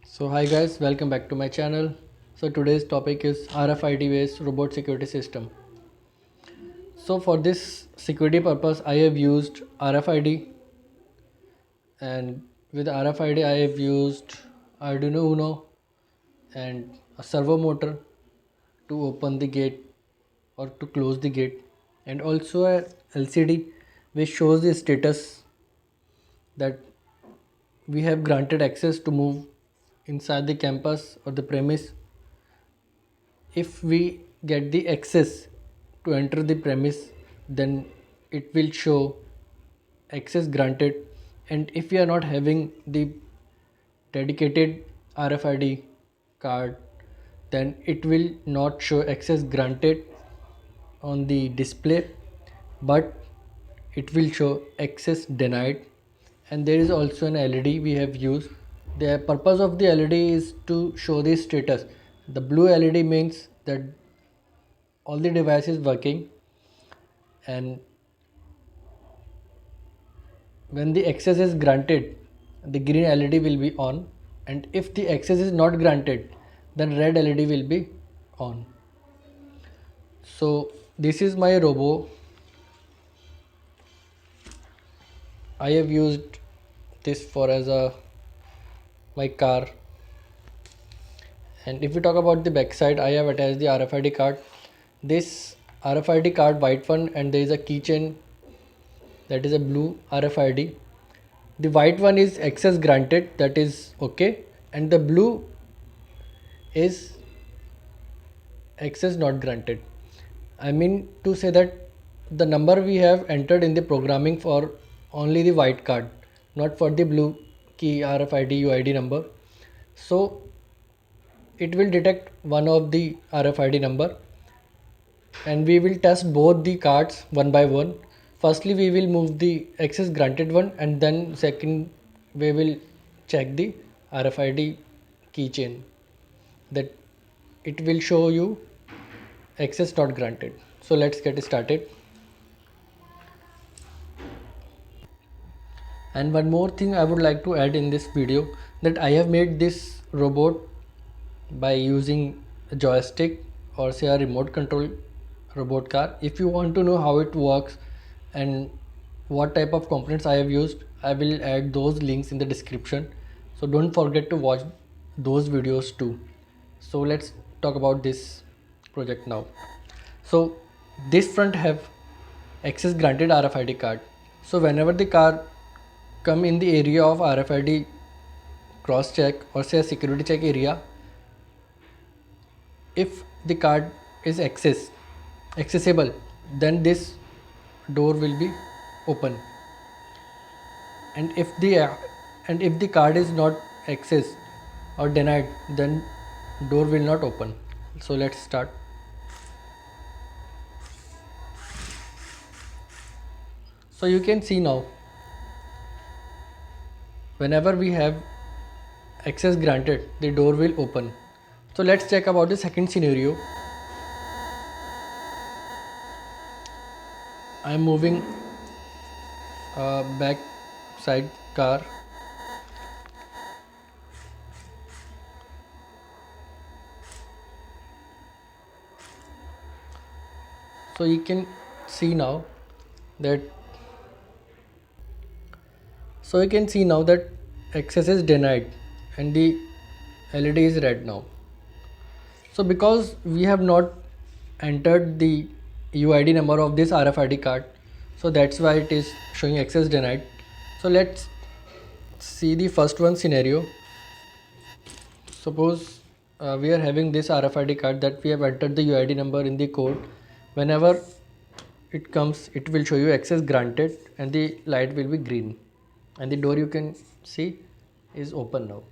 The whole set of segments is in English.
So hi guys, welcome back to my channel. So today's topic is RFID based robot security system. So for this security purpose I have used RFID, and with RFID I have used Arduino Uno and a servo motor to open the gate or to close the gate, and also a LCD which shows the status that we have granted access to move inside the campus or the premise. If we get the access to enter the premise, then it will show access granted, and if we are not having the dedicated RFID card, then it will not show access granted on the display, but it will show access denied. And there is also an LED we have used. The purpose of the LED is to show the status. The blue LED means that all the devices working, and when the access is granted, the green LED will be on, and if the access is not granted, then red LED will be on. So this is my robo. I have used this for as a my car. And if we talk about the back side, I have attached the RFID card. This RFID card, white one, and there is a keychain that is a blue RFID. The white one is access granted, that is okay, and the blue is access not granted. I mean to say that the number we have entered in the programming for only the white card, not for the blue key RFID UID number. So it will detect one of the RFID number, and we will test both the cards one by one. Firstly we will move the access granted one, and then second we will check the RFID keychain, that it will show you access not granted. So let's get started. And one more thing I would like to add in this video, that I have made this robot by using a joystick or say a remote control robot car. If you want to know how it works and what type of components I have used, I will add those links in the description, so don't forget to watch those videos too. So let's talk about this project now. So this front have access granted RFID card. So whenever the car come in the area of RFID cross check or say a security check area, if the card is accessible, then this door will be open, and if the card is not accessed or denied, then door will not open. So let's start. So you can see now, whenever we have access granted, the door will open. So let's check about the second scenario. I am moving back side car. So you can see now that access is denied and the LED is red now. So because we have not entered the UID number of this RFID card, so that's why it is showing access denied. So let's see the first one scenario. Suppose we are having this RFID card that we have entered the UID number in the code. Whenever it comes, it will show you access granted and the light will be green, and the door you can see is open now.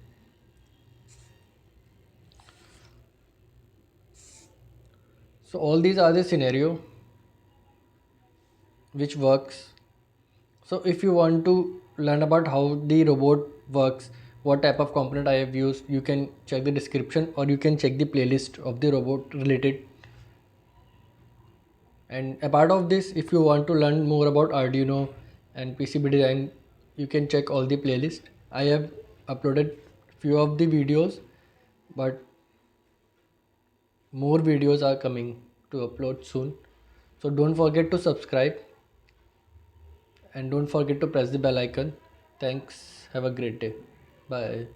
So all these are the scenario which works. So if you want to learn about how the robot works, what type of component I have used, you can check the description or you can check the playlist of the robot related. And apart of this, if you want to learn more about Arduino and PCB design, you can check all the playlist. I have uploaded few of the videos, but more videos are coming to upload soon. So don't forget to subscribe and don't forget to press the bell icon. Thanks. Have a great day. Bye.